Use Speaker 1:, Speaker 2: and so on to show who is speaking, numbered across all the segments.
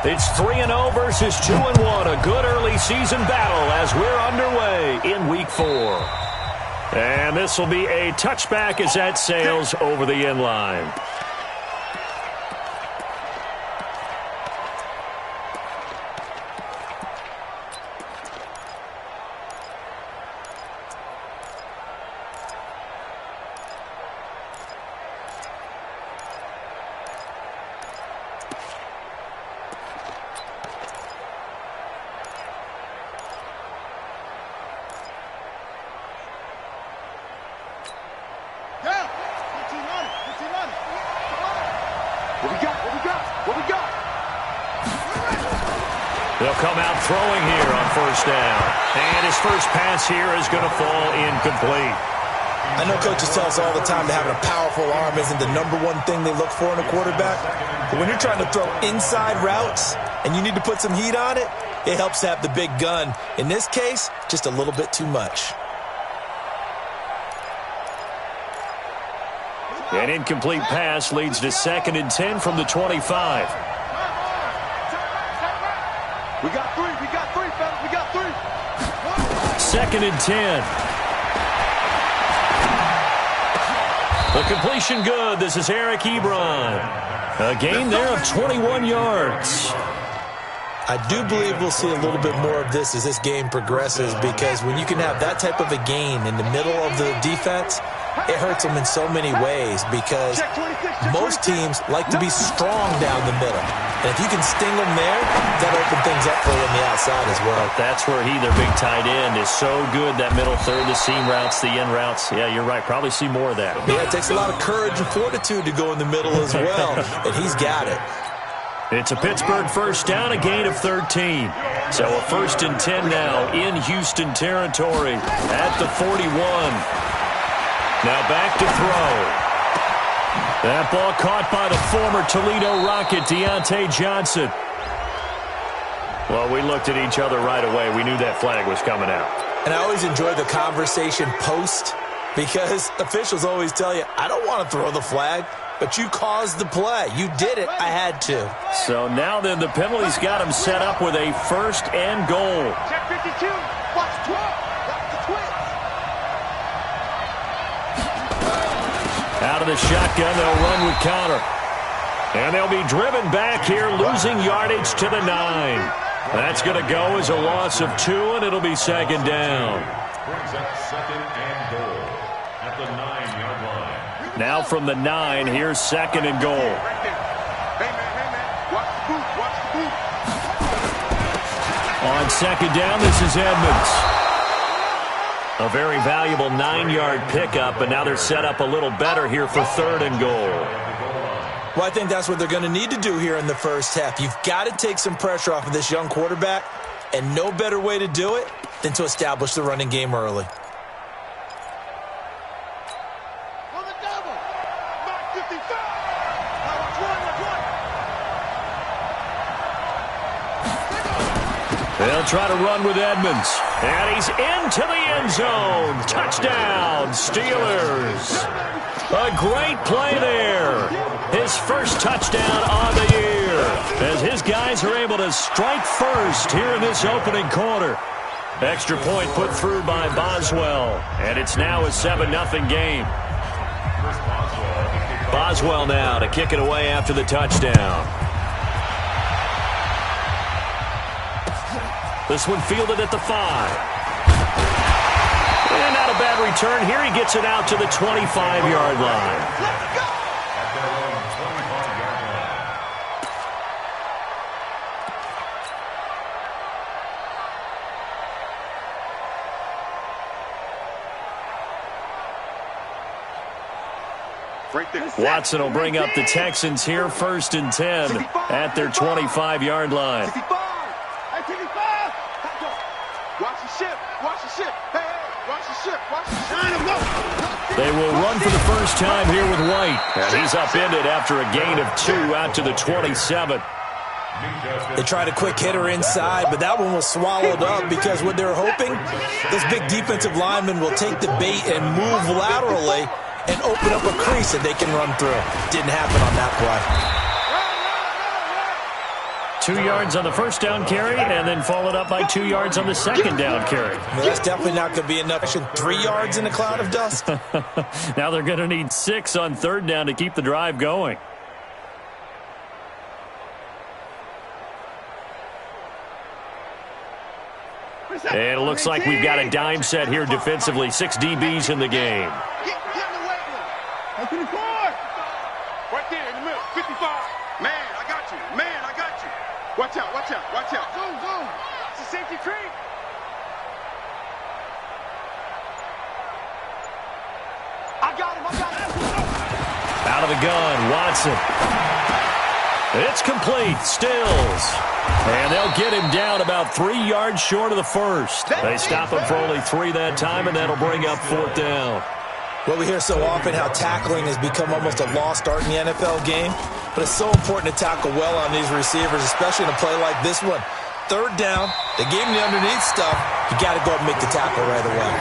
Speaker 1: It's 3-0 versus 2-1. A good early season battle as we're underway in Week 4. And this will be a touchback as that sails over the end line.
Speaker 2: They'll come out throwing here on first down. And his first pass here is going to fall incomplete.
Speaker 3: I know coaches tell us all the time that having a powerful arm isn't the #1 thing they look for in a quarterback. But when you're trying to throw inside routes and you need to put some heat on it, it helps to have the big gun. In this case, just a little bit too much.
Speaker 1: An incomplete pass leads to 2nd and 10 from the 25.
Speaker 4: We got three, fellas, we got three.
Speaker 1: 2nd and 10. The completion good. This is Eric Ebron. A gain there of 21 yards.
Speaker 3: I do believe we'll see a little bit more of this as this game progresses, because when you can have that type of a gain in the middle of the defense, it hurts them in so many ways, because most teams like to be strong down the middle. And if you can sting them there, that opens things up for them on the outside as well.
Speaker 1: That's where their big tight end, is so good, that middle third, the seam routes, the end routes. Yeah, you're right. Probably see more of that.
Speaker 3: Yeah, it takes a lot of courage and fortitude to go in the middle as well, and he's got it.
Speaker 1: It's a Pittsburgh first down, a gain of 13. So a 1st and 10 now in Houston territory at the 41. Now back to throw. That ball caught by the former Toledo Rocket, Deontay Johnson. Well, we looked at each other right away. We knew that flag was coming out.
Speaker 3: And I always enjoy the conversation post, because officials always tell you, I don't want to throw the flag, but you caused the play. You did it. I had to.
Speaker 1: So now then, the penalty's got him set up with a 1st and goal.
Speaker 4: Check 52. Watch 12. That's the twins.
Speaker 1: Out of the shotgun, they'll run with Connor. And they'll be driven back here, losing yardage to the 9. That's going to go as a loss of 2, and it'll be 2nd down.
Speaker 5: Brings up 2nd and goal at the 9-yard line.
Speaker 1: Now from the 9, here's 2nd and goal.
Speaker 4: Right there. Hey, man. Watch the boot. Watch the boot.
Speaker 1: On 2nd down, this is Edmonds. A very valuable 9-yard pickup, but now they're set up a little better here for 3rd and goal.
Speaker 3: Well, I think that's what they're going to need to do here in the first half. You've got to take some pressure off of this young quarterback, and no better way to do it than to establish the running game early.
Speaker 4: On the double. Mark 55. Now watch one.
Speaker 1: They'll try to run with Edmonds. And he's into the end zone. Touchdown, Steelers. A great play there. His first touchdown on the year, as his guys are able to strike first here in this opening quarter. Extra point put through by Boswell, and it's now a 7-0 game. Boswell now to kick it away after the touchdown. This one fielded at the 5. And not a bad return here. He gets it out to the 25-yard line. Watson will bring up the Texans here, 1st and 10 at their 25-yard line.
Speaker 4: 65. Hey, 55. Watch the ship. Watch the ship. Hey, watch the ship. Watch the ship.
Speaker 1: They will run for the first time here with White. And he's upended after a gain of 2 out to the 27.
Speaker 3: They tried a quick hitter inside, but that one was swallowed up, because what they're hoping, this big defensive lineman will take the bait and move laterally and open up a crease that they can run through. Didn't happen on that play.
Speaker 1: 2 yards on the first down carry, and then followed up by 2 yards on the second down carry.
Speaker 3: Well, that's definitely not going to be enough. 3 yards in a cloud of dust.
Speaker 1: Now they're going to need 6 on third down to keep the drive going. And it looks like we've got a dime set here defensively. 6 DBs in the game.
Speaker 4: Get in the weight room. Go to the court. Right there in the middle. 55. Man, I got you. Man, I got you. Watch out, watch out, watch out. Zoom, zoom. It's a safety creep. I got him, I got him.
Speaker 1: Out of the gun, Watson. It's complete. Stills. And they'll get him down about 3 yards short of the first. They stop him for only 3 that time, and that'll bring up 4th down.
Speaker 3: Well, we hear so often how tackling has become almost a lost art in the NFL game, but it's so important to tackle well on these receivers, especially in a play like this one. Third down, they gave him the underneath stuff. You got to go and make the tackle right away.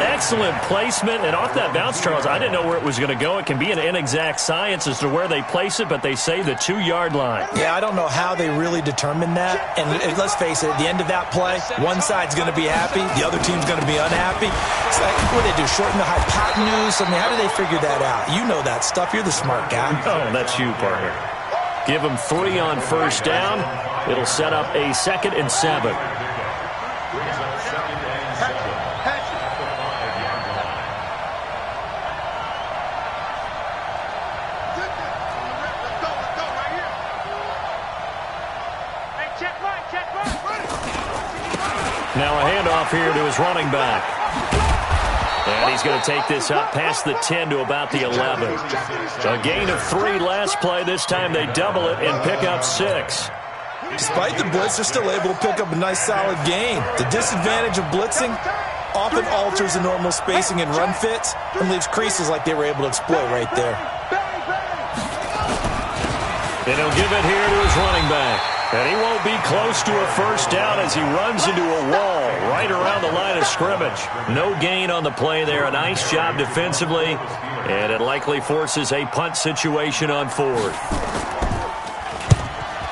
Speaker 1: Excellent placement, and off that bounce, Charles, I didn't know where it was going to go. It can be an inexact science as to where they place it, but they say the 2-yard line.
Speaker 3: Yeah, I don't know how they really determined that. And let's face it, at the end of that play, one side's going to be happy, the other team's going to be unhappy. It's like, what do they do, shorten the hypotenuse? I mean, how do they figure that out? You know that stuff. You're the smart guy.
Speaker 1: Oh, that's you, partner. Give them 3 on first down. It'll set up a 2nd and 7. Now a handoff here to his running back. And he's going to take this up past the 10 to about the 11. A gain of 3 last play. This time they double it and pick up 6.
Speaker 3: Despite the blitz, they're still able to pick up a nice solid gain. The disadvantage of blitzing often alters the normal spacing and run fits and leaves creases like they were able to exploit right there.
Speaker 1: And he'll give it here to his running back. And he won't be close to a first down as he runs into a wall right around the line of scrimmage. No gain on the play there. A nice job defensively. And it likely forces a punt situation on 4th.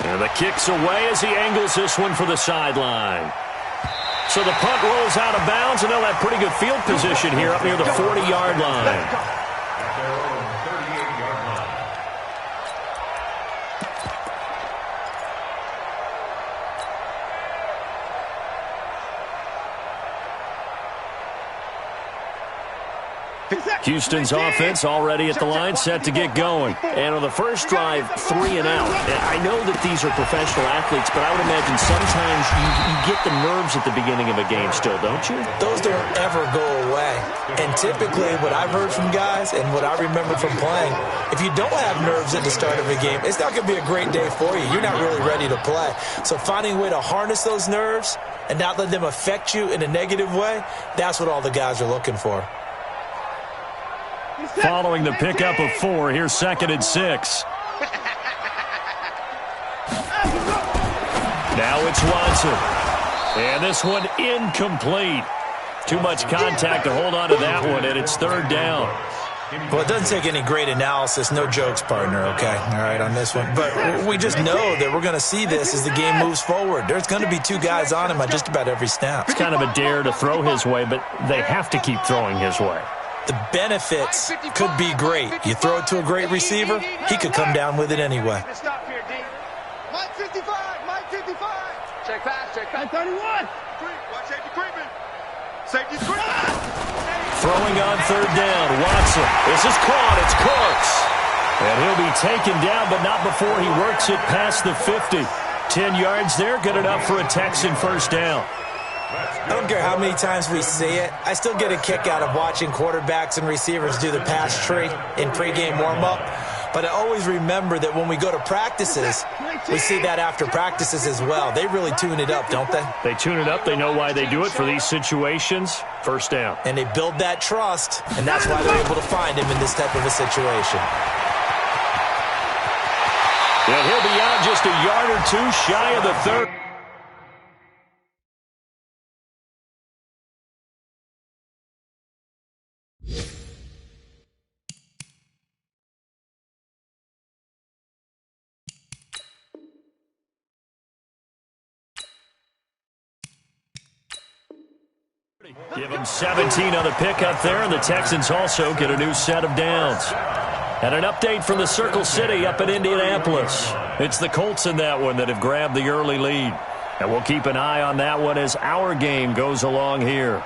Speaker 1: And the kick's away as he angles this one for the sideline. So the punt rolls out of bounds, and they'll have pretty good field position here up near the 40-yard line. Houston's offense already at the line, set to get going. And on the first drive, 3 and out. I know that these are professional athletes, but I would imagine sometimes you get the nerves at the beginning of a game still, don't you?
Speaker 3: Those don't ever go away. And typically what I've heard from guys and what I remember from playing, if you don't have nerves at the start of a game, it's not going to be a great day for you. You're not really ready to play. So finding a way to harness those nerves and not let them affect you in a negative way, that's what all the guys are looking for.
Speaker 1: Following the pickup of 4, here's 2nd and 6. Now it's Watson. And this one incomplete. Too much contact to hold on to that one, and it's 3rd down.
Speaker 3: Well, it doesn't take any great analysis. No jokes, partner, okay? All right, on this one. But we just know that we're going to see this as the game moves forward. There's going to be 2 guys on him on just about every snap.
Speaker 1: It's kind of a dare to throw his way, but they have to keep throwing his way.
Speaker 3: The benefits could be great. You throw it to a great receiver, he could come down with it anyway.
Speaker 4: Stop here, D. Mike 55, Mike 55. Check pass, check pass. 31. Watch safety creeping. Safety's creeping.
Speaker 1: Throwing on 3rd down. Watson. This is caught. It's Cooks. And he'll be taken down, but not before he works it past the 50. 10 yards there. Good enough for a Texan first down.
Speaker 3: I don't care how many times we see it. I still get a kick out of watching quarterbacks and receivers do the pass tree in pregame warm-up. But I always remember that when we go to practices, we see that after practices as well. They really tune it up, don't they?
Speaker 1: They tune it up. They know why they do it for these situations. First down.
Speaker 3: And they build that trust, and that's why they're able to find him in this type of a situation.
Speaker 1: Yeah, he'll be out just a yard or 2 shy of the 3rd. Give them 17 on the pickup there, and the Texans also get a new set of downs. And an update from the Circle City up in Indianapolis. It's the Colts in that one that have grabbed the early lead. And we'll keep an eye on that one as our game goes along here.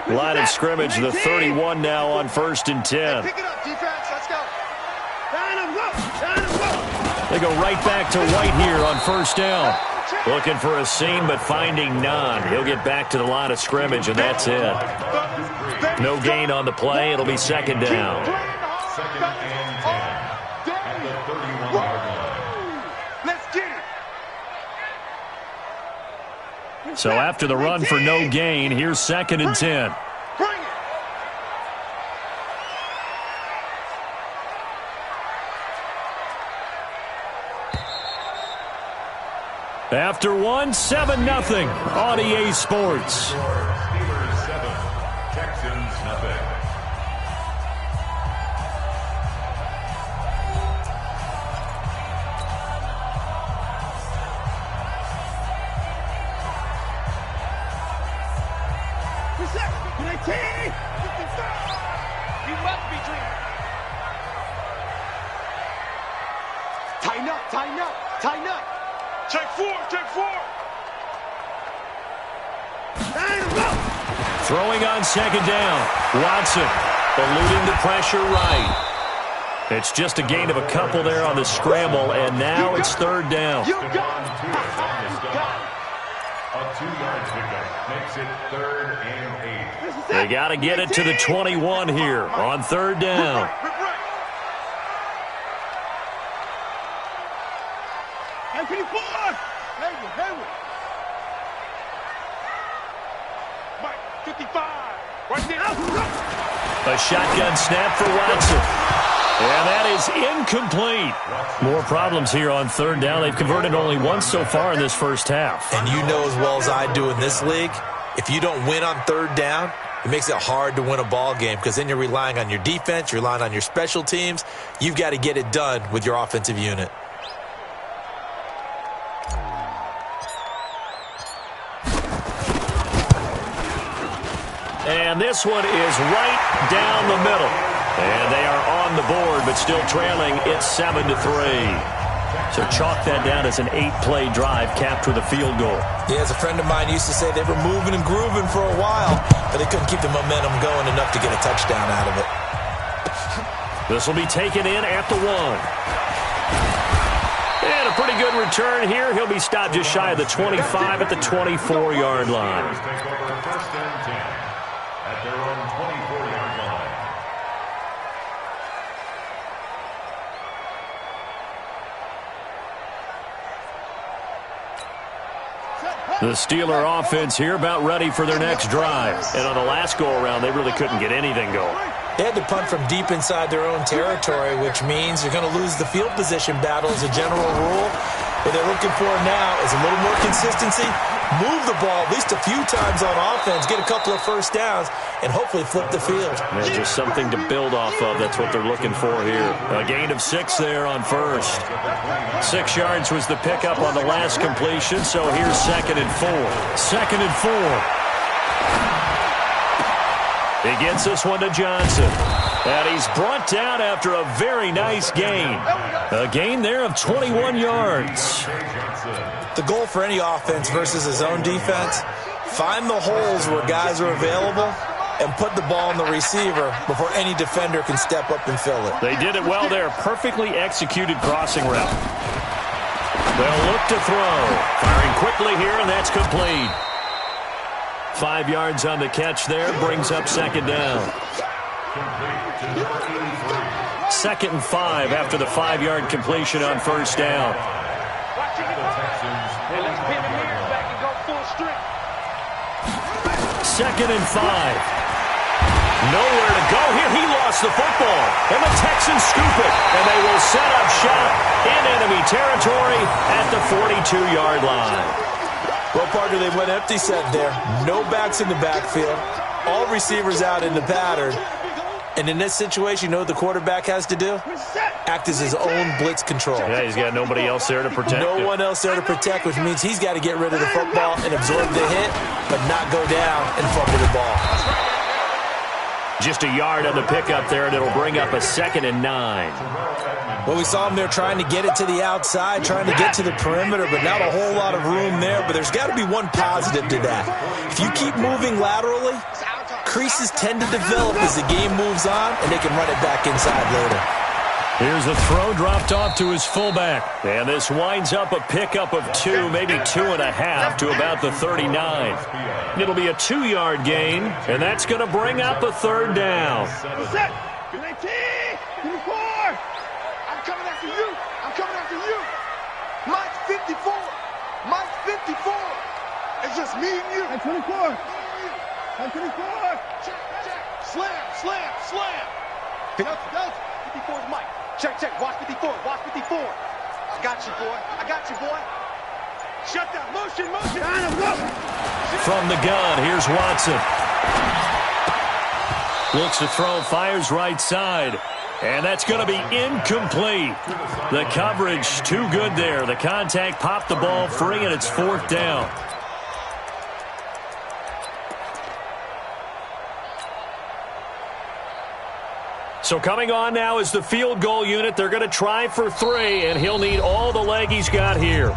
Speaker 1: Line of scrimmage, the 31 now on 1st and 10.
Speaker 4: Pick it up, defense. Let's go.
Speaker 1: They go right back to White here on 1st down. Looking for a seam, but finding none. He'll get back to the line of scrimmage, and that's it. No gain on the play. It'll be 2nd down.
Speaker 5: 2nd and 10 at the 31-yard line.
Speaker 4: Let's get it.
Speaker 1: So after the run for no gain, here's 2nd and 10.
Speaker 4: Bring it.
Speaker 1: After one, 7-0 on EA Sports.
Speaker 5: Steelers 7, Texans nothing.
Speaker 4: You must be dreaming. Tighten up, tighten up, tighten up. Check 4, check 4.
Speaker 1: Throwing on 2nd down. Watson eluding the pressure right. It's just a gain of a couple there on the scramble, and now it's 3rd down.
Speaker 4: You got it.
Speaker 5: A 2-yard pickup makes it 3rd and 8.
Speaker 1: They got to get it to the 21 here on 3rd down. A shotgun snap for Watson. And that is incomplete. More problems here on 3rd down. They've converted only once so far in this first half.
Speaker 3: And you know as well as I do in this league, if you don't win on 3rd down, it makes it hard to win a ball game because then you're relying on your defense, you're relying on your special teams. You've got to get it done with your offensive unit.
Speaker 1: And this one is right down the middle. And they are on the board, but still trailing. It's 7-3. So chalk that down as an 8-play drive capped with a field goal.
Speaker 3: Yeah, as a friend of mine used to say, they were moving and grooving for a while, but they couldn't keep the momentum going enough to get a touchdown out of it.
Speaker 1: This will be taken in at the 1. And a pretty good return here. He'll be stopped just shy of the 25 at the 24-yard line.
Speaker 5: Take over 1st and 10 at their own 24-yard line.
Speaker 1: The Steeler offense here about ready for their next drive. And on the last go-around, they really couldn't get anything going.
Speaker 3: They had to punt from deep inside their own territory, which means you're going to lose the field position battle as a general rule. What they're looking for now is a little more consistency, move the ball at least a few times on offense, get a couple of first downs, and hopefully flip the field.
Speaker 1: Yeah, just something to build off of. That's what they're looking for here. A gain of 6 there on 1st. 6 yards was the pickup on the last completion, so here's 2nd and 4. 2nd and 4. He gets this one to Johnson. And he's brought down after a very nice gain. A gain there of 21 yards.
Speaker 3: The goal for any offense versus his own defense, find the holes where guys are available and put the ball in the receiver before any defender can step up and fill it.
Speaker 1: They did it well there. Perfectly executed crossing route. They'll look to throw. Firing quickly here, and that's complete. 5 yards on the catch there. Brings up 2nd down. 2nd and 5 after the 5-yard completion on 1st down. Second and 5. Nowhere to go here. He lost the football. And the Texans scoop it. And they will set up shop in enemy territory at the 42-yard line.
Speaker 3: Well, partner, they went empty set there. No backs in the backfield. All receivers out in the pattern. And in this situation, you know what the quarterback has to do? act as his own blitz control.
Speaker 1: Yeah, he's got nobody else there to protect him.
Speaker 3: No one else there to protect, which means he's got to get rid of the football and absorb the hit, but not go down and fumble the ball.
Speaker 1: Just a yard on the pickup there, and it'll bring up a 2nd and 9.
Speaker 3: Well, we saw him there trying to get it to the outside, trying to get to the perimeter, but not a whole lot of room there. But there's got to be one positive to that. If you keep moving laterally, creases tend to develop as the game moves on, and they can run it back inside later.
Speaker 1: Here's a throw dropped off to his fullback. And this winds up a pickup of 2, maybe 2.5 to about the 39. It'll be a 2-yard gain, and that's going to bring up a 3rd down.
Speaker 4: Set. 19. 24. I'm coming after you. I'm coming after you. Mike 54. Mike 54. It's just me and you. 24. 24. Check. Slam. Go. 54's Mike. Check. Watch 54. I got you, boy. Shut that. Motion. Go.
Speaker 1: From the gun, here's Watson. Looks to throw, fires right side. And that's going to be incomplete. The coverage too good there. The contact popped the ball free, and it's 4th down. So coming on now is the field goal unit. They're going to try for 3, and he'll need all the leg he's got here.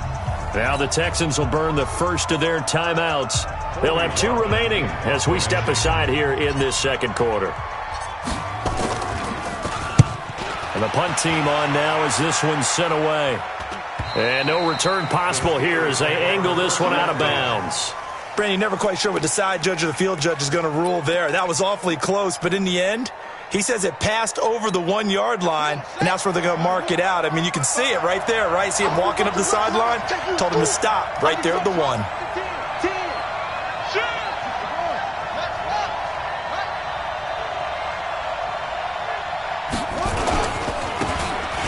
Speaker 1: Now the Texans will burn the first of their timeouts. They'll have 2 remaining as we step aside here in this 2nd quarter. And the punt team on now as this one's sent away. And no return possible here as they angle this one out of bounds.
Speaker 3: Brandon, never quite sure what the side judge or the field judge is going to rule there. That was awfully close, but in the end, he says it passed over the 1-yard line, and that's where they're going to mark it out. I mean, you can see it right there, right? See him walking up the sideline? Told him to stop right there at the 1.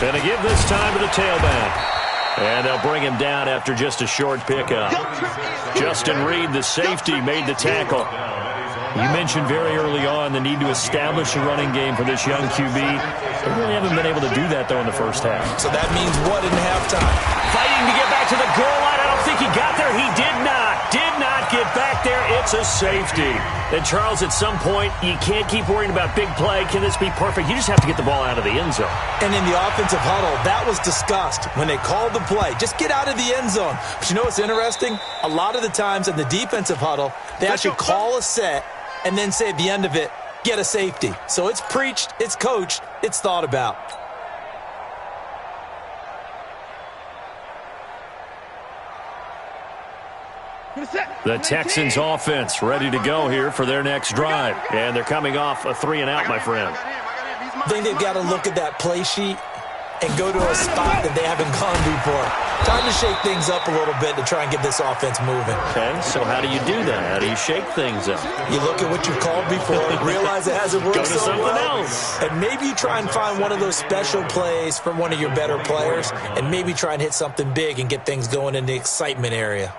Speaker 1: Going to give this time to the tailback. And they'll bring him down after just a short pickup. Justin Reed, the safety, made the tackle. You mentioned very early on the need to establish a running game for this young QB. They really haven't been able to do that, though, in the first half.
Speaker 3: So that means what in halftime?
Speaker 1: Fighting to get back to the goal line. I don't think he got there. He did not. Did not get back there. It's a safety. And, Charles, at some point, you can't keep worrying about big play. Can this be perfect? You just have to get the ball out of the end zone.
Speaker 3: And in the offensive huddle, that was discussed when they called the play. Just get out of the end zone. But you know what's interesting? A lot of the times in the defensive huddle, they actually call a set and then say at the end of it, get a safety. So it's preached, it's coached, it's thought about.
Speaker 1: The Texans offense ready to go here for their next drive. And they're coming off a 3-and-out, my friend.
Speaker 3: I think they've got to look at that play sheet and go to a spot that they haven't gone before. Time to shake things up a little bit to try and get this offense moving.
Speaker 1: Okay, so how do you do that? How do you shake things up?
Speaker 3: You look at what you've called before, realize it hasn't worked
Speaker 1: go to
Speaker 3: so
Speaker 1: something
Speaker 3: well,
Speaker 1: else.
Speaker 3: and maybe you try and find one of those special plays from one of your better players, and maybe try and hit something big and get things going in the excitement area.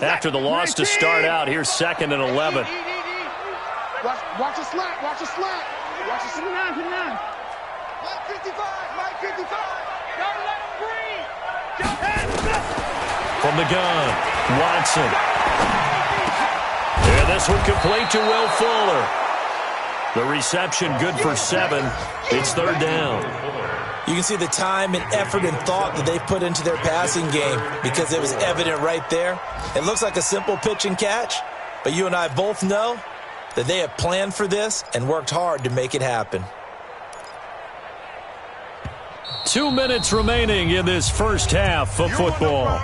Speaker 1: After the loss to start out, here's 2nd and 11.
Speaker 4: Watch the slack. Watch the 9. Mike 55. Gotta let him breathe.
Speaker 1: From the gun, Watson. And this one complete to Will Fuller. The reception good for 7. It's 3rd down.
Speaker 3: You can see the time and effort and thought that they've put into their passing game because it was evident right there. It looks like a simple pitch and catch, but you and I both know that they have planned for this and worked hard to make it happen.
Speaker 1: 2 minutes remaining in this first half of football.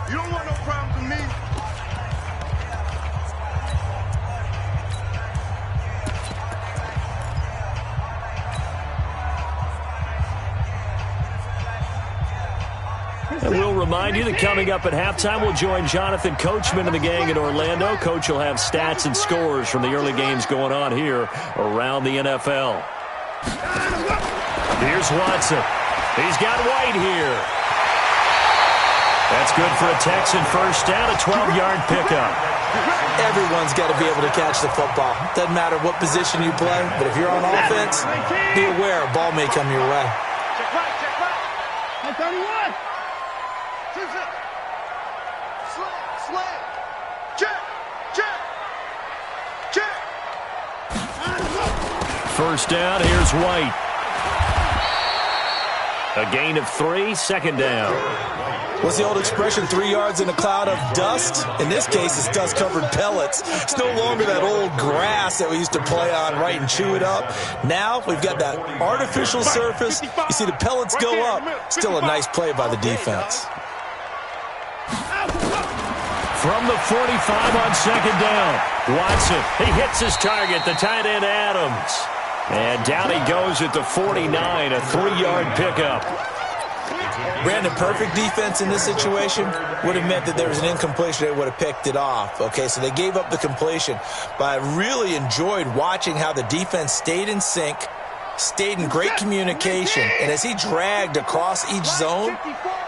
Speaker 4: You don't want no problems with me.
Speaker 1: And we'll remind you that coming up at halftime, we'll join Jonathan Coachman and the gang in Orlando. Coach will have stats and scores from the early games going on here around the NFL. Here's Watson. He's got White here. That's good for a Texan first down, a 12-yard pickup.
Speaker 3: Everyone's got to be able to catch the football. Doesn't matter what position you play, but if you're on offense, be aware a ball may come your way.
Speaker 4: Check right, check right. 31. 2-6. Slam. Check.
Speaker 1: First down, here's White. A gain of 3, second down.
Speaker 3: What's the old expression, 3 yards in a cloud of dust? In this case, it's dust-covered pellets. It's no longer that old grass that we used to play on, right, and chew it up. Now we've got that artificial surface. You see the pellets go up. Still a nice play by the defense.
Speaker 1: From the 45 on second down, Watson, he hits his target, the tight end Adams. And down he goes at the 49, a 3-yard pickup.
Speaker 3: Brandon, perfect defense in this situation would have meant that there was an incompletion. They would have picked it off. Okay, so they gave up the completion. But I really enjoyed watching how the defense stayed in sync, stayed in great communication. And as he dragged across each zone,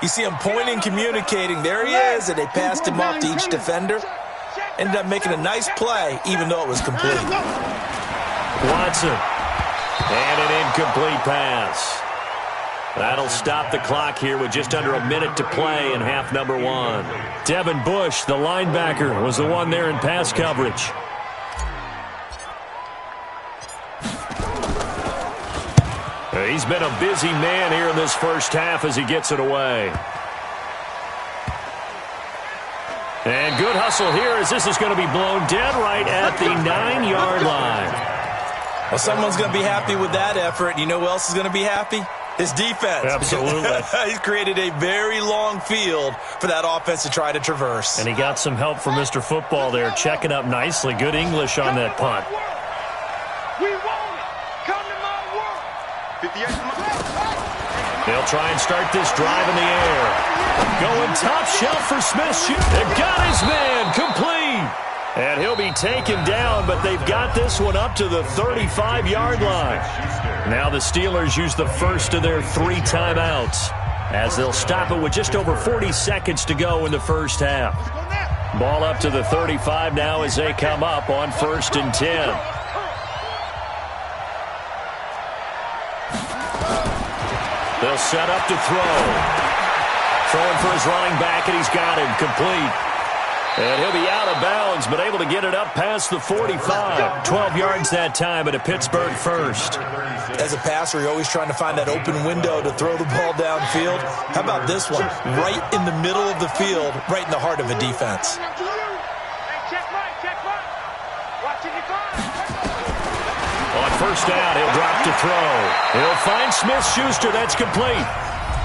Speaker 3: you see him pointing, communicating. There he is, and they passed him off to each defender. Ended up making a nice play, even though it was complete.
Speaker 1: Watson. And an incomplete pass. That'll stop the clock here with just under a minute to play in half number 1. Devin Bush, the linebacker, was the one there in pass coverage. He's been a busy man here in this first half as he gets it away. And good hustle here as this is going to be blown dead right at the 9-yard line.
Speaker 3: Well, someone's going to be happy with that effort. You know who else is going to be happy? His defense.
Speaker 1: Absolutely.
Speaker 3: He's created a very long field for that offense to try to traverse.
Speaker 1: And he got some help from Mr. Football there, checking up nicely. Good English on that punt.
Speaker 4: We want it. Come to my world. 58 to my
Speaker 1: They'll try and start this drive in the air. Going top shelf for Smith. They've got his man complete. And he'll be taken down, but they've got this one up to the 35-yard line. Now the Steelers use the first of their 3 timeouts as they'll stop it with just over 40 seconds to go in the first half. Ball up to the 35 now as they come up on 1st and 10. They'll set up to throw. Throwing for his running back, and he's got him complete. And he'll be out of bounds, but able to get it up past the 45. 12 yards that time at a Pittsburgh first.
Speaker 3: As a passer, you're always trying to find that open window to throw the ball downfield. How about this one? Right in the middle of the field, right in the heart of a defense.
Speaker 1: On first down, he'll drop to throw. He'll find Smith-Schuster. That's complete.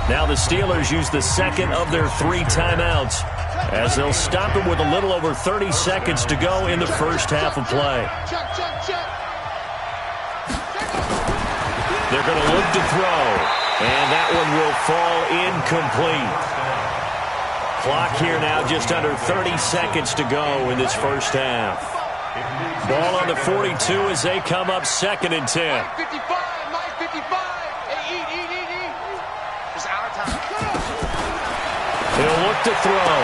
Speaker 1: Now the Steelers use the second of their 3 timeouts as they'll stop it with a little over 30 seconds to go in the first half of play. They're going to look to throw, and that one will fall incomplete. Clock here now just under 30 seconds to go in this first half. Ball on the 42 as they come up 2nd and 10. He'll look to throw.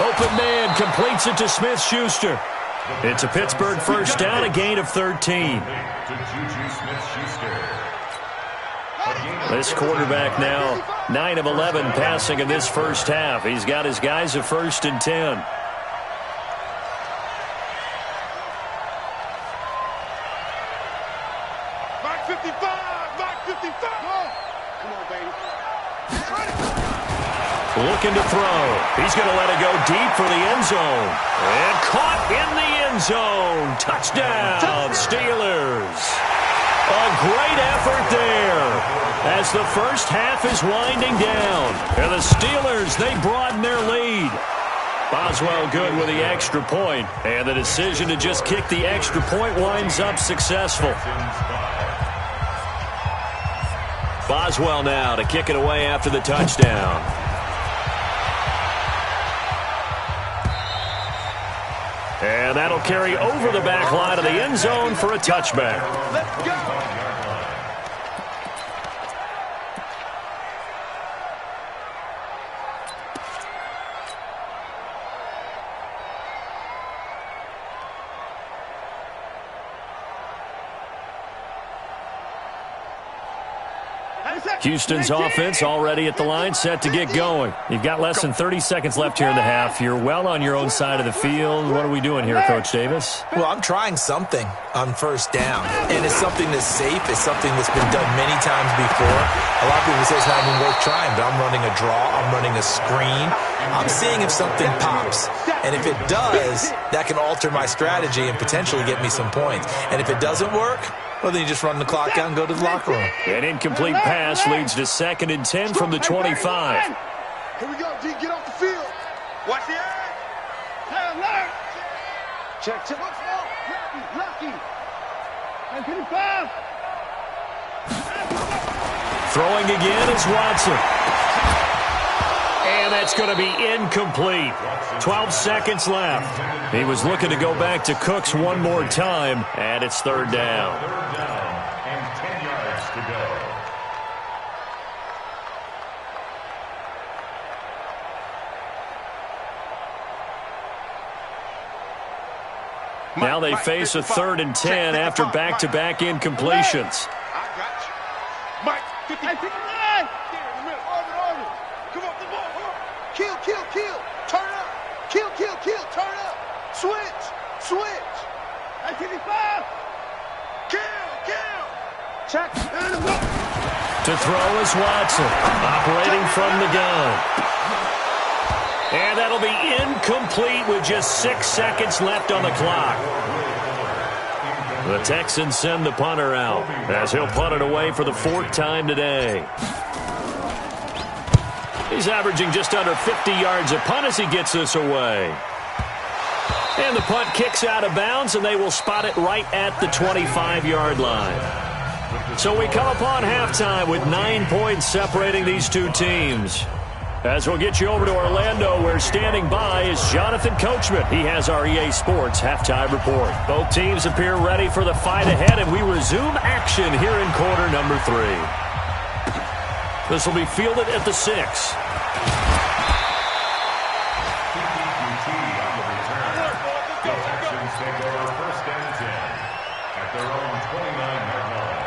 Speaker 1: Open man completes it to Smith-Schuster. It's a Pittsburgh first down, a gain of 13. This quarterback now 9 of 11 passing in this first half. He's got his guys at 1st and 10.
Speaker 4: Mark 55, Mark 55. Come on, baby.
Speaker 1: Looking to throw. He's going to let it go deep for the end zone. And caught in the end zone. Touchdown, Steelers. A great effort there as the first half is winding down. And the Steelers, they broaden their lead. Boswell good with the extra point. And the decision to just kick the extra point winds up successful. Boswell now to kick it away after the touchdown. And that'll carry over the back line of the end zone for a touchback.
Speaker 4: Let's go.
Speaker 1: Houston's offense already at the line, set to get going. You've got less than 30 seconds left here in the half. You're well on your own side of the field. What are we doing here, Coach Davis?
Speaker 3: Well, I'm trying something on first down, and it's something that's safe. It's something that's been done many times before. A lot of people say it's not even worth trying, but I'm running a draw. I'm running a screen. I'm seeing if something pops, and if it does, that can alter my strategy and potentially get me some points. And if it doesn't work, well, then you just run the clock out and go to the locker room.
Speaker 1: An incomplete pass leads to 2nd and 10 from the 25.
Speaker 4: Here we go, D. Get off the field. Watch the eye. Check. Lucky. 25.
Speaker 1: Throwing again is Watson. And that's going to be incomplete. 12 seconds left. He was looking to go back to Cooks one more time, and it's 3rd down.
Speaker 5: 3rd down and 10 yards to go.
Speaker 1: Now they face a 3rd and 10 after back-to-back incompletions.
Speaker 4: I got you. Mike, 59. Come up the ball. Kill. Turn up. Kill. Turn up. Switch. 55. Kill. Check.
Speaker 1: To throw is Watson, operating from the gun. And that'll be incomplete with just 6 seconds left on the clock. The Texans send the punter out as he'll punt it away for the 4th time today. He's averaging just under 50 yards a punt as he gets this away. And the punt kicks out of bounds, and they will spot it right at the 25-yard line. So we come upon halftime with 9 points separating these two teams. As we'll get you over to Orlando, where standing by is Jonathan Coachman. He has our EA Sports halftime report. Both teams appear ready for the fight ahead, and we resume action here in quarter number 3. This will be fielded at the 6.
Speaker 5: Take over 1st and 10 at their own 29-yard line.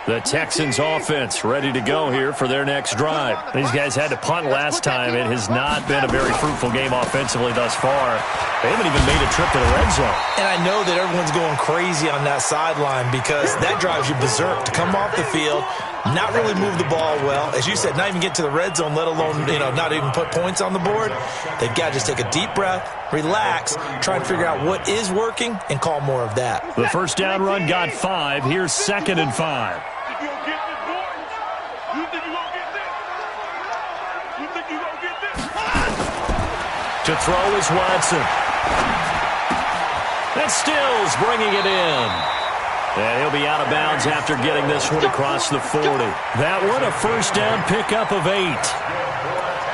Speaker 1: The Texans offense ready to go here for their next drive. These guys had to punt last time. It has not been a very fruitful game offensively thus far. They haven't even made a trip to the red zone.
Speaker 3: And I know that everyone's going crazy on that sideline because that drives you berserk to come off the field, not really move the ball well. As you said, not even get to the red zone, let alone, not even put points on the board. They've got to just take a deep breath, relax, try and figure out what is working, and call more of that.
Speaker 1: The first down run got 5. Here's 2nd and 5.
Speaker 4: You gonna get this, boy? You think you gonna get this? You think you gonna get this?
Speaker 1: To throw is Watson. That's Stills bringing it in. And he'll be out of bounds after getting this one across the 40. That one a first down pickup of 8.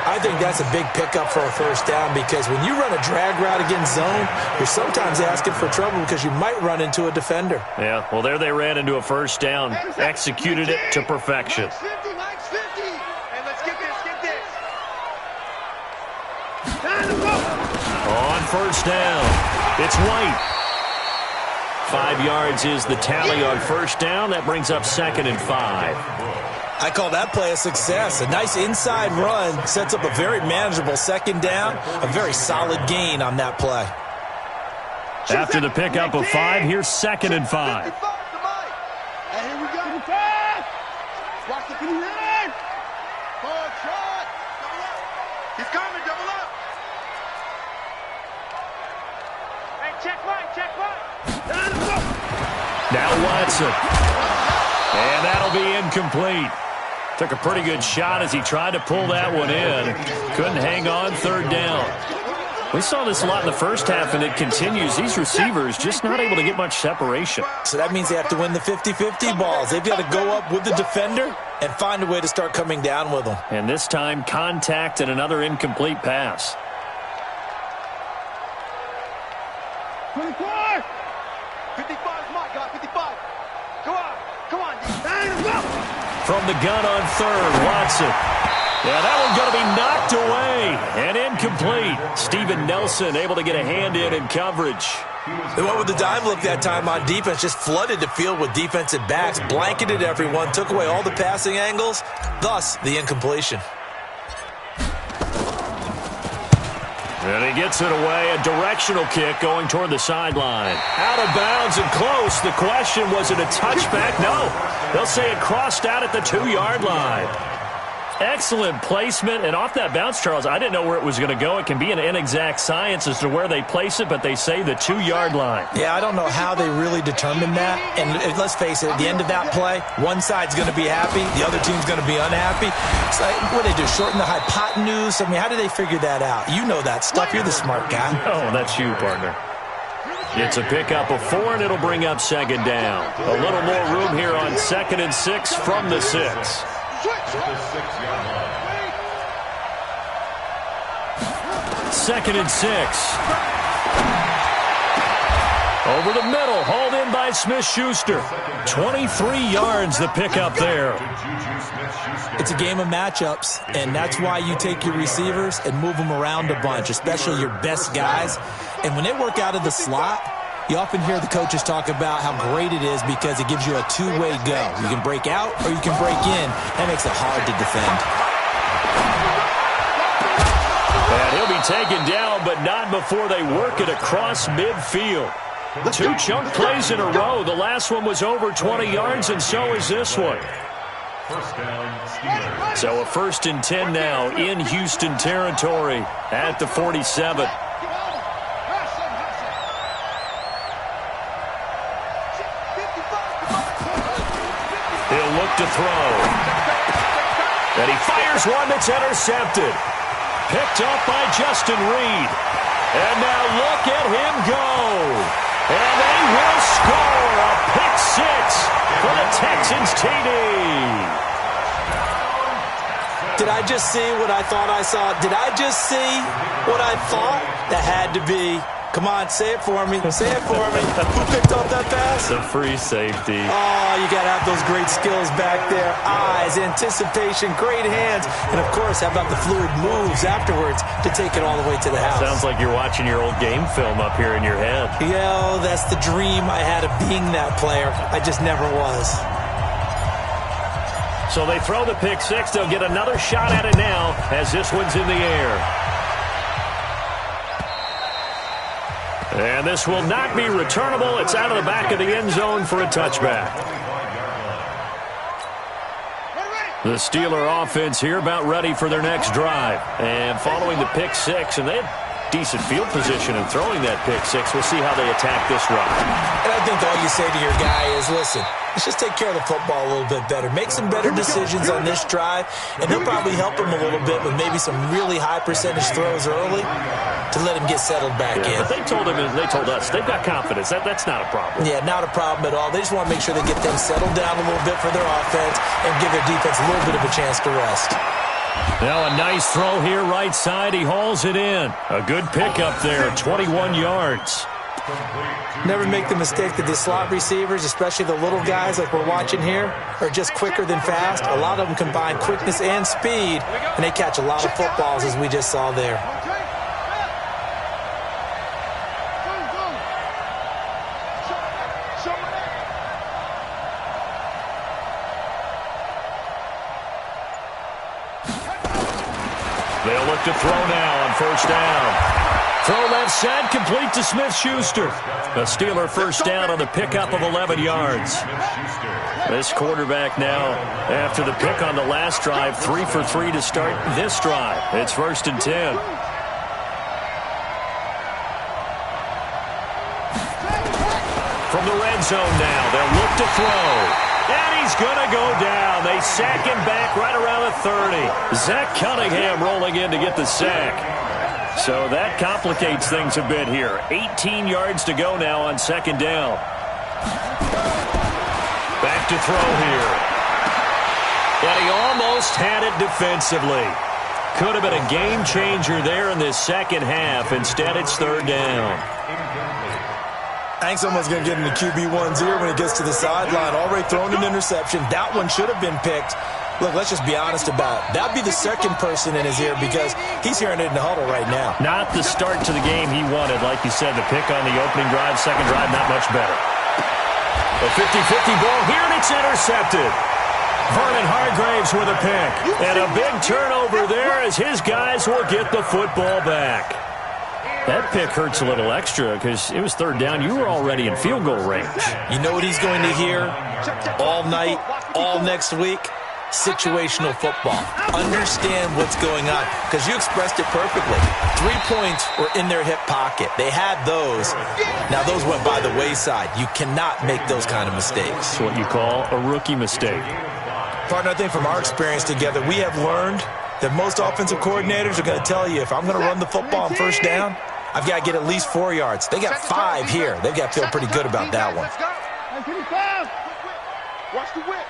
Speaker 3: I think that's a big pickup for a first down because when you run a drag route against zone, you're sometimes asking for trouble because you might run into a defender.
Speaker 1: Yeah, well, there they ran into a first down, executed it to perfection.
Speaker 4: Mike's 50. Hey, let's get this.
Speaker 1: On first down, it's White. 5 yards is the tally on first down. That brings up 2nd and 5.
Speaker 3: I call that play a success. A nice inside run sets up a very manageable 2nd down, a very solid gain on that play.
Speaker 1: After the pickup of 5, here's 2nd and 5.
Speaker 4: And here we go. Watch the run. Ball shot. Double up. He's coming. Double up. Hey, check right.
Speaker 1: Now Watson. And that'll be incomplete. Took a pretty good shot as he tried to pull that one in. Couldn't hang on 3rd down. We saw this a lot in the first half, and it continues. These receivers just not able to get much separation.
Speaker 3: So that means they have to win the 50-50 balls. They've got to go up with the defender and find a way to start coming down with them.
Speaker 1: And this time, contact and another incomplete pass.
Speaker 4: 24. 55 is my guy. 55. Come on.
Speaker 1: From the gun on 3rd, Watson. Yeah, that one's going to be knocked away and incomplete. Steven Nelson able to get a hand in coverage.
Speaker 3: They went with the dime look that time on defense, just flooded the field with defensive backs, blanketed everyone, took away all the passing angles, thus the incompletion.
Speaker 1: And he gets it away, a directional kick going toward the sideline. Out of bounds and close. The question, was it a touchback? No. They'll say it crossed out at the 2-yard line. Excellent placement, and off that bounce, Charles, I didn't know where it was going to go. It can be an inexact science as to where they place it, but they say the 2-yard line.
Speaker 3: Yeah, I don't know how they really determined that. And let's face it, at the end of that play, one side's going to be happy, the other team's going to be unhappy. It's like, what do they do, shorten the hypotenuse? I mean, how do they figure that out? You know that stuff. You're the smart guy.
Speaker 1: Oh, that's you, partner. It's a pickup of 4, and it'll bring up second down. A little more room here on 2nd and 6 from the 6. Second and 6. Over the middle, hauled in by Smith-Schuster. 23 yards the pickup there.
Speaker 3: It's a game of matchups, and that's why you take your receivers and move them around a bunch, especially your best guys. And when they work out of the slot, you often hear the coaches talk about how great it is because it gives you a two-way go. You can break out or you can break in. That makes it hard to defend.
Speaker 1: And he'll be taken down, but not before they work it across midfield. 2 chunk plays in a row. The last one was over 20 yards, and so is this one. So a 1st and 10 now in Houston territory at the 47. He'll look to throw. And he fires one that's intercepted. Picked up by Justin Reed. And now look at him go. And they will score a pick 6 for the Texans TD.
Speaker 3: Did I just see what I thought I saw? Did I just see what I thought? That had to be. Come on, say it for me. Say it for me. Who picked up that pass?
Speaker 1: The free safety.
Speaker 3: Oh, you got to have those great skills back there. Eyes, anticipation, great hands. And, of course, how about the fluid moves afterwards to take it all the way to the house?
Speaker 1: Sounds like you're watching your old game film up here in your head.
Speaker 3: Yeah, that's the dream I had of being that player. I just never was.
Speaker 1: So they throw the pick 6. They'll get another shot at it now as this one's in the air. And this will not be returnable. It's out of the back of the end zone for a touchback. The Steeler offense here about ready for their next drive. And following the pick 6, and they had decent field position in throwing that pick 6. We'll see how they attack this drive.
Speaker 3: And I think all you say to your guy is, listen, let's just take care of the football a little bit better. Make some better decisions on this drive, and he'll probably help him a little bit with maybe some really high percentage throws early to let him get settled back in.
Speaker 1: But they told him, and they told us, they've got confidence. That's not a problem.
Speaker 3: Yeah, not a problem at all. They just want to make sure they get things settled down a little bit for their offense and give their defense a little bit of a chance to rest.
Speaker 1: Now a nice throw here right side. He hauls it in. A good pickup there, 21 yards.
Speaker 3: Never make the mistake that the slot receivers, especially the little guys like we're watching here, are just quicker than fast. A lot of them combine quickness and speed, and they catch a lot of footballs, as we just saw there.
Speaker 1: They'll look to throw now on 1st down. Throw left side, complete to Smith-Schuster. A Steeler 1st down on the pickup of 11 yards. This quarterback now, after the pick on the last drive, 3 for 3 to start this drive. It's 1st and 10. From the red zone now, they'll look to throw. And he's going to go down. They sack him back right around the 30. Zach Cunningham rolling in to get the sack. So that complicates things a bit here. 18 yards to go now on 2nd down. Back to throw here. And he almost had it defensively. Could have been a game changer there in this second half. Instead, it's 3rd down.
Speaker 3: I think someone's going to get into QB1's ear when he gets to the sideline. Already thrown an interception. That one should have been picked. Look, let's just be honest about it. That'd be the second person in his ear because he's hearing it in the huddle right now.
Speaker 2: Not the start to the game he wanted. Like you said, the pick on the opening drive, second drive, not much better. A 50-50 ball here, and it's intercepted. Vernon Hargraves with a pick. And a big turnover there as his guys will get the football back. That pick hurts a little extra because it was third down. You were already in field goal range.
Speaker 3: You know what he's going to hear all night, all next week? Situational football. Understand what's going on because you expressed it perfectly. 3 points were in their hip pocket. They had those. Now those went by the wayside. You cannot make those kind of mistakes.
Speaker 2: It's what you call a rookie mistake.
Speaker 3: Partner, I think from our experience together, we have learned that most offensive coordinators are going to tell you if I'm going to run the football on first down, I've got to get at least 4 yards. They got 5 here. They've got to feel pretty good about that one.
Speaker 4: Watch the whip.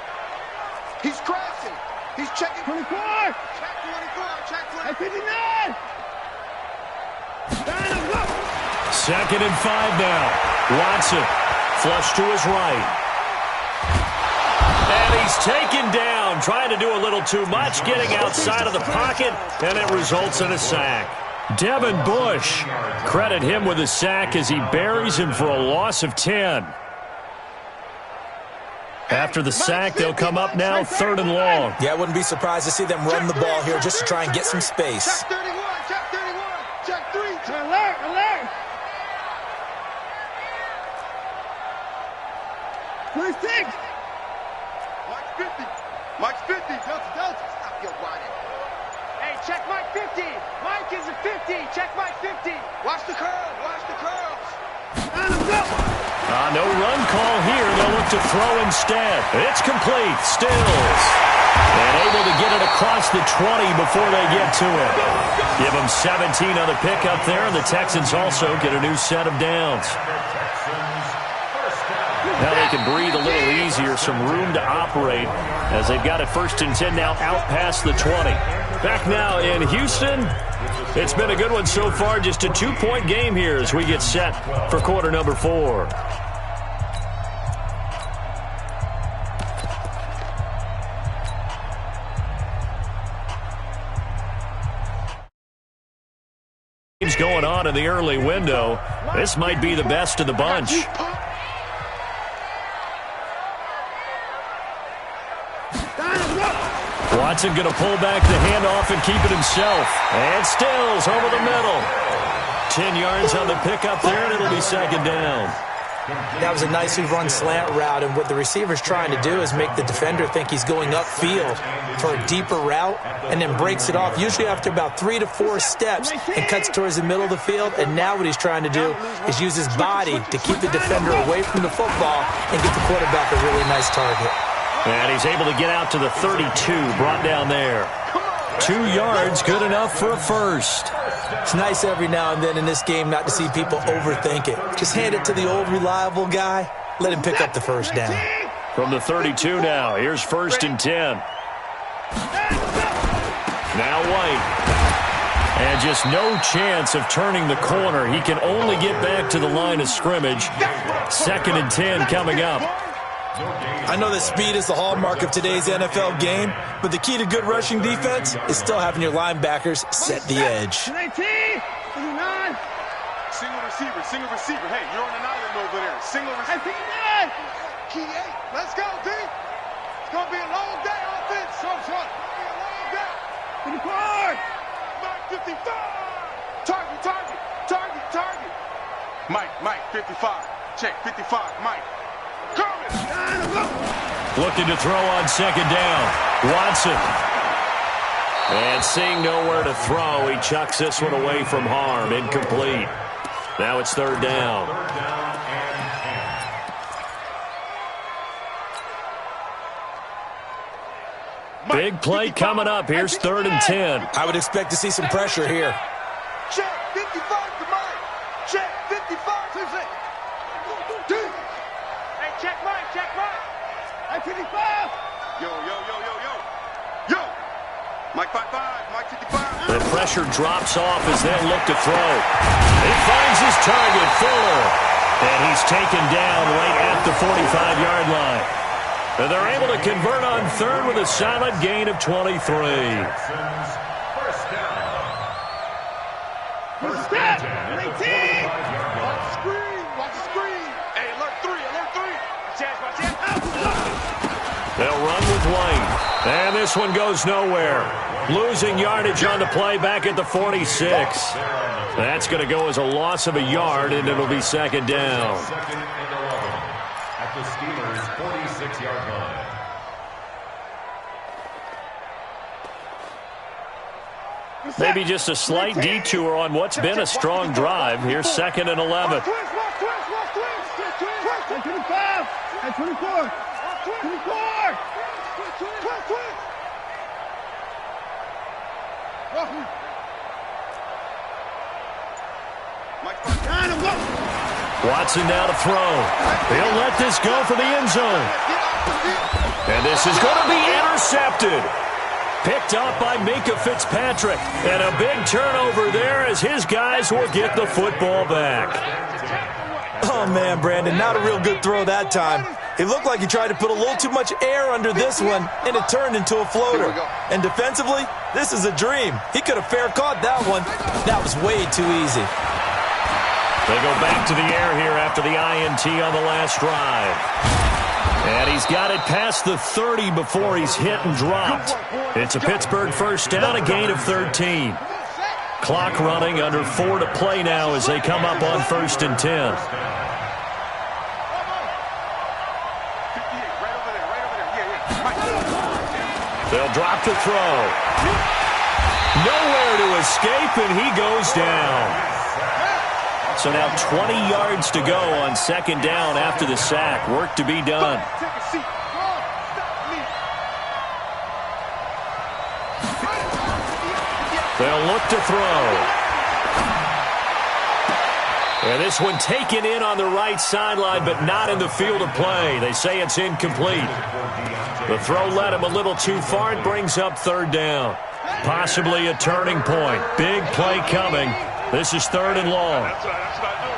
Speaker 4: He's crashing. He's checking. 24. Check 24. Check 29.
Speaker 2: Second and 5 now. Watson flush to his right. And he's taken down, trying to do a little too much, getting outside of the pocket, and it results in a sack. Devin Bush, credit him with a sack as he buries him for a loss of 10. After the sack, they'll come up now, third and long.
Speaker 3: Yeah, I wouldn't be surprised to see them run the ball here just to try and get some space.
Speaker 4: Check 31, check 31, check 3. Alert, alert. 26. Mike's 50. Mike's 50. Delta, stop your whining. Hey, check Mike 50. Mike is a 50. Check Mike 50. Watch the curl, watch the curls. And go.
Speaker 2: No run call here. They'll look to throw instead. It's complete. Stills. And able to get it across the 20 before they get to it. Give them 17 on the pickup there, and the Texans also get a new set of downs. Now they can breathe a little easier, some room to operate as they've got it first and 10 now out past the 20. Back now in Houston. It's been a good one so far, just a 2-point game here as we get set for quarter number 4. Going on in the early window. This might be the best of the bunch. Watson going to pull back the handoff and keep it himself. And Stills over the middle. 10 yards on the pickup there, and it'll be second down.
Speaker 3: That was a nicely run slant route, and what the receiver's trying to do is make the defender think he's going upfield for a deeper route and then breaks it off, usually after about 3 to 4 steps, and cuts towards the middle of the field. And now what he's trying to do is use his body to keep the defender away from the football and get the quarterback a really nice target.
Speaker 2: And he's able to get out to the 32, brought down there. 2 yards, good enough for a first.
Speaker 3: It's nice every now and then in this game not to see people overthink it. Just hand it to the old reliable guy. Let him pick up the first down.
Speaker 2: From the 32 now, here's first and 10. Now White. And just no chance of turning the corner. He can only get back to the line of scrimmage. Second and 10 coming up.
Speaker 3: I know that speed is the hallmark of today's NFL game, but the key to good rushing defense is still having your linebackers set the edge.
Speaker 4: 19, 9. Single receiver. Hey, you're on an island over there. Single receiver. Key 8. Let's go, D. It's going to be a long day offense. So. It's going to be a long day. 54. Mike, 55. Target. Mike, 55. Check, 55. Mike.
Speaker 2: Looking to throw on second down. Watson. And seeing nowhere to throw, he chucks this one away from harm. Incomplete. Now it's third down. Big play coming up. Here's third and 10.
Speaker 3: I would expect to see some pressure here.
Speaker 4: Check 55 to Mike. Check 55 to Zay. Hey, check Mike. Hey, 55. Yo. Mike 55, Mike 55.
Speaker 2: The pressure drops off as they look to throw. He finds his target, Fuller. And he's taken down right at the 45-yard line.
Speaker 1: And they're able to convert on third with a solid gain of 23.
Speaker 5: First down. First down.
Speaker 4: Watch the screen. Watch the screen. Hey, alert 3. Alert 3.
Speaker 1: They'll run with White. And this one goes nowhere. Losing yardage on the play back at the 46. That's going to go as a loss of a yard, and it'll be second down.
Speaker 5: Second and 11 at the Steelers' 46-yard line.
Speaker 1: Maybe just a slight detour on what's been a strong drive. Here's second and 11.
Speaker 4: 25. 24. 24.
Speaker 1: Watson now to throw. He'll let this go for the end zone. And this is going to be intercepted. Picked up by Minka Fitzpatrick. And a big turnover there as his guys will get the football back.
Speaker 3: Oh, man, Brandon, not a real good throw that time. It looked like he tried to put a little too much air under this one, and it turned into a floater. And defensively, this is a dream. He could have fair caught that one. That was way too easy.
Speaker 1: They go back to the air here after the INT on the last drive. And he's got it past the 30 before he's hit and dropped. It's a Pittsburgh first down, a gain of 13. Clock running, under 4 to play now as they come up on first and 10. They'll drop the throw. Nowhere to escape, and he goes down. So now 20 yards to go on second down after the sack. Work to be done. They'll look to throw. And this one taken in on the right sideline, but not in the field of play. They say it's incomplete. The throw led him a little too far. It brings up third down. Possibly a turning point. Big play coming. This is third and long.
Speaker 4: That's what I do.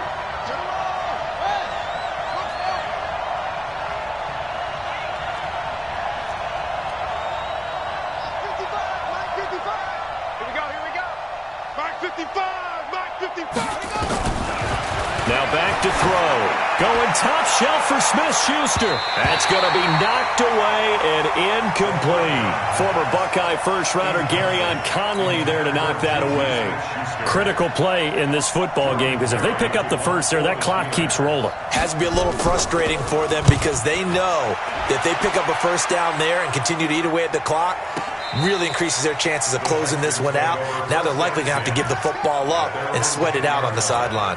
Speaker 4: Mark 55. Mark 55.
Speaker 1: Now back to throw. Going top shelf for Smith-Schuster. That's going to be knocked away and incomplete. Former Buckeye first-rounder Garyon Conley there to knock that away. Critical play in this football game because if they pick up the first there, that clock keeps rolling.
Speaker 3: Has to be a little frustrating for them because they know that they pick up a first down there and continue to eat away at the clock, really increases their chances of closing this one out. Now they're likely going to have to give the football up and sweat it out on the sideline.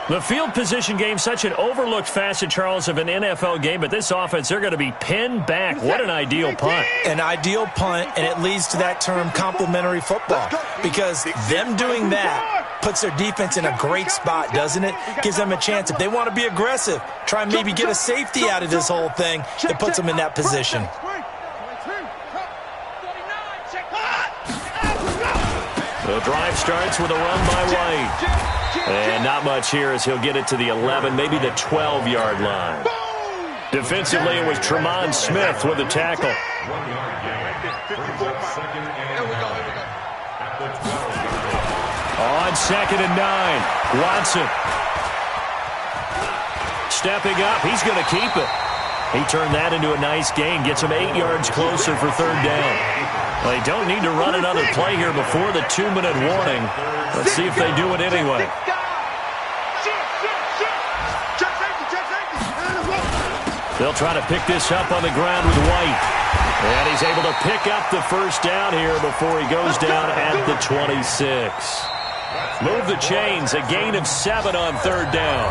Speaker 1: The field position game, such an overlooked facet, Charles, of an NFL game, but this offense, they're going to be pinned back. What an ideal punt.
Speaker 3: An ideal punt, and it leads to that term complementary football because them doing that puts their defense in a great spot, doesn't it? Gives them a chance. If they want to be aggressive, try and maybe get a safety out of this whole thing, it puts them in that position.
Speaker 1: The drive starts with a run by White. And not much here as he'll get it to the 11, maybe the 12-yard line. Defensively, it was Tremont Smith with the tackle.
Speaker 5: 1 yard gain. Brings up second and 11 at the 12-yard line.
Speaker 1: On second and 9, Watson. Stepping up, he's going to keep it. He turned that into a nice gain, gets him 8 yards closer for third down. Well, they don't need to run another play here before the 2-minute warning. Let's see if they do it anyway. They'll try to pick this up on the ground with White. And he's able to pick up the first down here before he goes down at the 26. Move the chains, a gain of 7 on third down.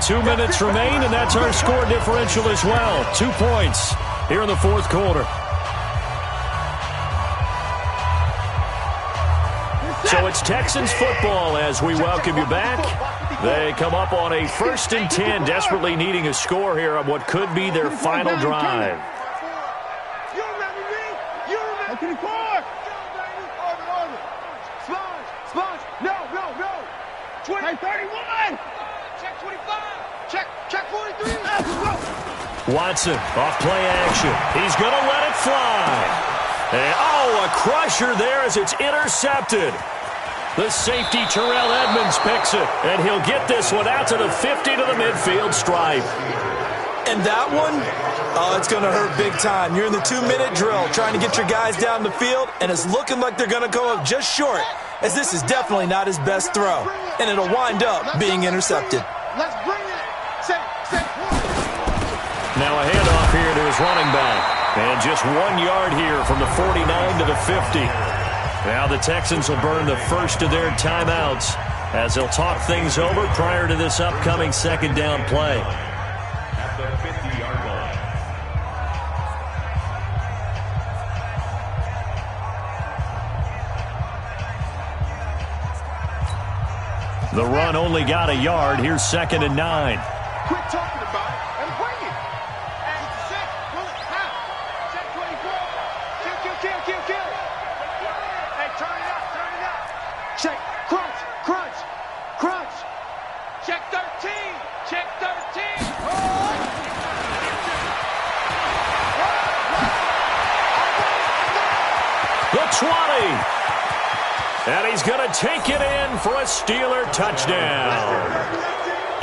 Speaker 1: 2 minutes remain, and that's our score differential as well. 2 points here in the fourth quarter. So it's Texans football as we welcome you back. They come up on a first and 10, desperately needing a score here on what could be their final drive.
Speaker 4: You remember me? You remember me? Sponge. No. 20. 31. Check 25. Check 43.
Speaker 2: Watson off play action. He's going to let it fly. And, a crusher there as it's intercepted. The safety, Terrell Edmonds, picks it. And he'll get this one out to the 50 to the midfield stripe.
Speaker 3: And that one, it's going to hurt big time. You're in the 2-minute drill trying to get your guys down the field, and it's looking like they're going to go up just short, as this is definitely not his best throw. And it'll wind up being intercepted.
Speaker 4: Let's bring it.
Speaker 2: Now a handoff here to his running back. And just 1 yard here from the 49 to the 50. Now the Texans will burn the first of their timeouts as they'll talk things over prior to this upcoming second down play.
Speaker 5: At the 50-yard line.
Speaker 2: The run only got a yard. Here's 2nd and 9.
Speaker 4: Quit talking about it and bring it. And set, pull it, half. Set 24. Kill. Hey, turn it up. Check, crunch. Check 13.
Speaker 2: The 20. And he's going to take it in for a Steeler touchdown.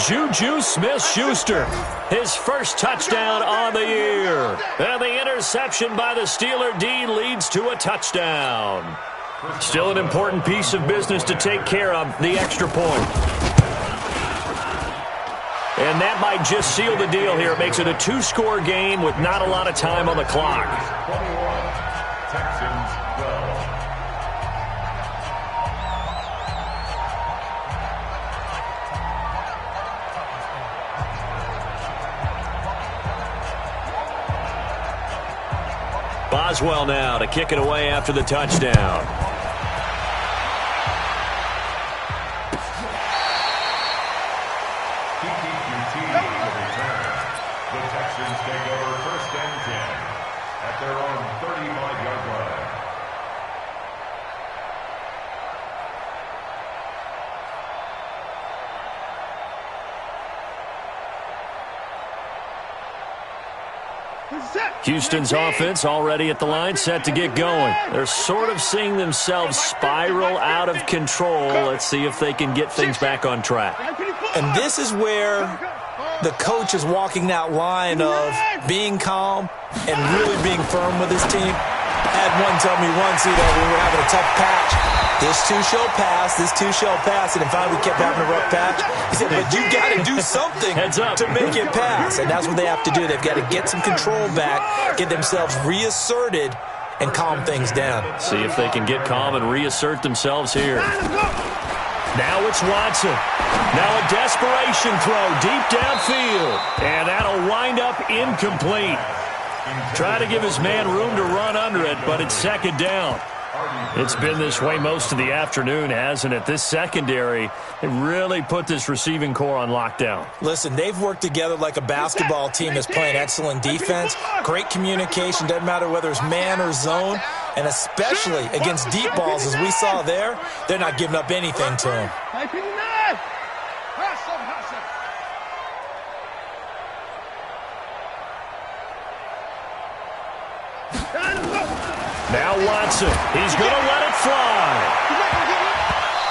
Speaker 2: Juju Smith-Schuster, his first touchdown on the year. And the interception by the Steeler D leads to a touchdown. Still an important piece of business to take care of, the extra point. And that might just seal the deal here. It makes it a 2-score game with not a lot of time on the clock.
Speaker 5: 21, Texans 12.
Speaker 2: Boswell now to kick it away after the touchdown.
Speaker 5: TTQT to return. The Texans take over 1st and 10 at their own 35-yard line.
Speaker 2: Houston's offense already at the line, set to get going. They're sort of seeing themselves spiral out of control. Let's see if they can get things back on track.
Speaker 3: And this is where the coach is walking that line of being calm and really being firm with his team. I had one tell me once, when we were having a tough patch, this too shall pass, and finally we kept having a rough patch. He said, but you got to do something to make it pass, and that's what they have to do. They've got to get some control back, get themselves reasserted, and calm things down.
Speaker 2: See if they can get calm and reassert themselves here. Now it's Watson. Now a desperation throw deep downfield, and that'll wind up incomplete. Try to give his man room to run under it, but it's 2nd down. It's been this way most of the afternoon, hasn't it? This secondary, they really put this receiving core on lockdown.
Speaker 3: Listen, they've worked together like a basketball team that's playing excellent defense, great communication, doesn't matter whether it's man or zone, and especially against deep balls, as we saw there, they're not giving up anything to him.
Speaker 2: Now Watson, he's going to let it fly.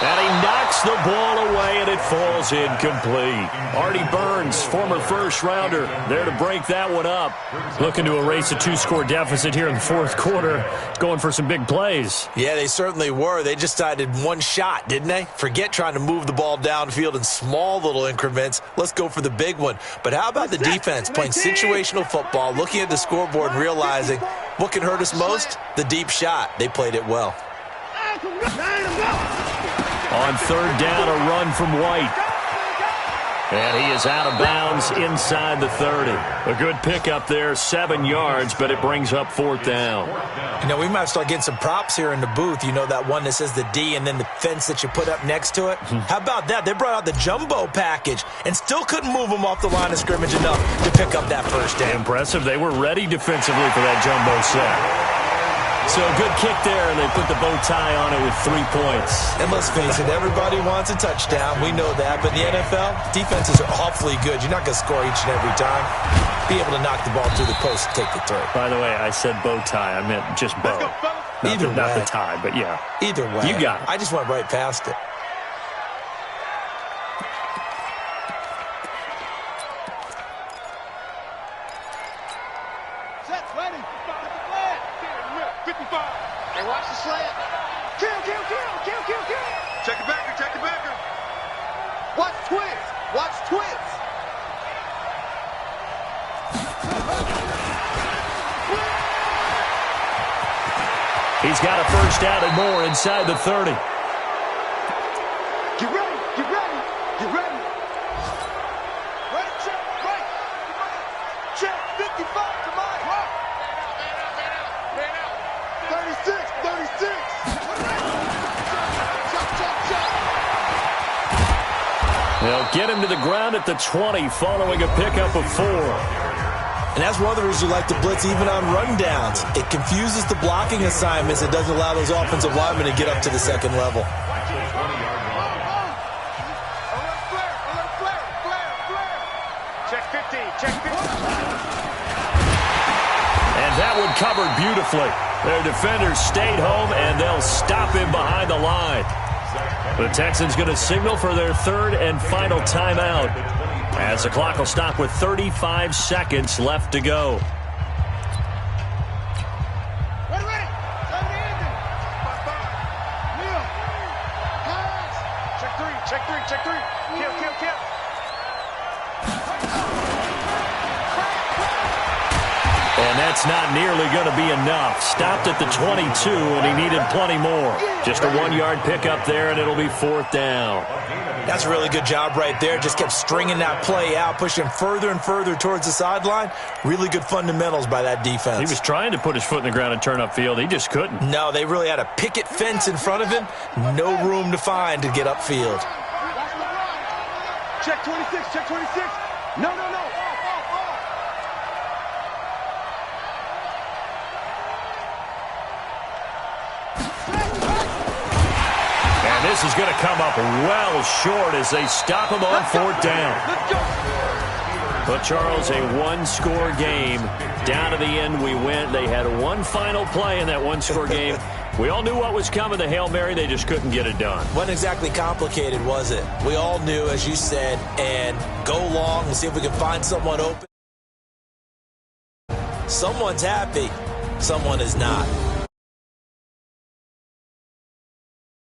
Speaker 2: And he knocks the ball away, and it falls incomplete. Artie Burns, former first-rounder, there to break that one up. Looking to erase a 2-score deficit here in the 4th quarter, going for some big plays.
Speaker 3: Yeah, they certainly were. They just decided one shot, didn't they? Forget trying to move the ball downfield in small little increments. Let's go for the big one. But how about the defense playing situational football, looking at the scoreboard and realizing what can hurt us most? The deep shot. They played it well.
Speaker 2: On 3rd down, a run from White. And he is out of bounds inside the 30. A good pickup there, 7 yards, but it brings up 4th down.
Speaker 3: You know, we might start getting some props here in the booth. You know, that one that says the D and then the fence that you put up next to it? How about that? They brought out the jumbo package and still couldn't move them off the line of scrimmage enough to pick up that 1st down.
Speaker 2: Impressive. They were ready defensively for that jumbo set.
Speaker 1: So a good kick there, and they put the bow tie on it with 3 points.
Speaker 3: And let's face it, everybody wants a touchdown. We know that. But in the NFL, defenses are awfully good. You're not going to score each and every time. Be able to knock the ball through the post and take the throw.
Speaker 1: By the way, I said bow tie. I meant just bow. Not the tie, but yeah.
Speaker 3: Either way.
Speaker 1: You got it.
Speaker 3: I just went right past it.
Speaker 4: Set, ready. 55. Hey, watch the slant. Kill. Check it backer. Watch twins.
Speaker 1: He's got a first down and more inside the 30.
Speaker 4: Get ready. Right, check, right. Check, 55, come on. Man out. 36.
Speaker 1: They'll get him to the ground at the 20 following a pickup of 4.
Speaker 3: And that's one of the reasons you like to blitz even on rundowns. It confuses the blocking assignments. It doesn't allow those offensive linemen to get up to the second level.
Speaker 4: Check 15.
Speaker 1: And that one covered beautifully. Their defenders stayed home, and they'll stop him behind the line. The Texans going to signal for their 3rd and final timeout, as the clock will stop with 35 seconds left to go.
Speaker 4: Ready. Check 3. Kill.
Speaker 1: And that's not nearly going to be enough. Stopped at the 22, and he needed plenty more. Just a 1-yard pickup there, and it'll be 4th down.
Speaker 3: That's a really good job right there. Just kept stringing that play out, pushing further and further towards the sideline. Really good fundamentals by that defense.
Speaker 1: He was trying to put his foot in the ground and turn upfield. He just couldn't.
Speaker 3: No, they really had a picket fence in front of him. No room to find to get upfield.
Speaker 4: Check 26. No.
Speaker 1: And this is going to come up well short as they stop him on 4th down. But, Charles, a one-score game. Down to the end we went. They had one final play in that one-score game. We all knew what was coming, the Hail Mary. They just couldn't get it done.
Speaker 3: Wasn't exactly complicated, was it? We all knew, as you said, and go long and see if we can find someone open. Someone's happy. Someone is not.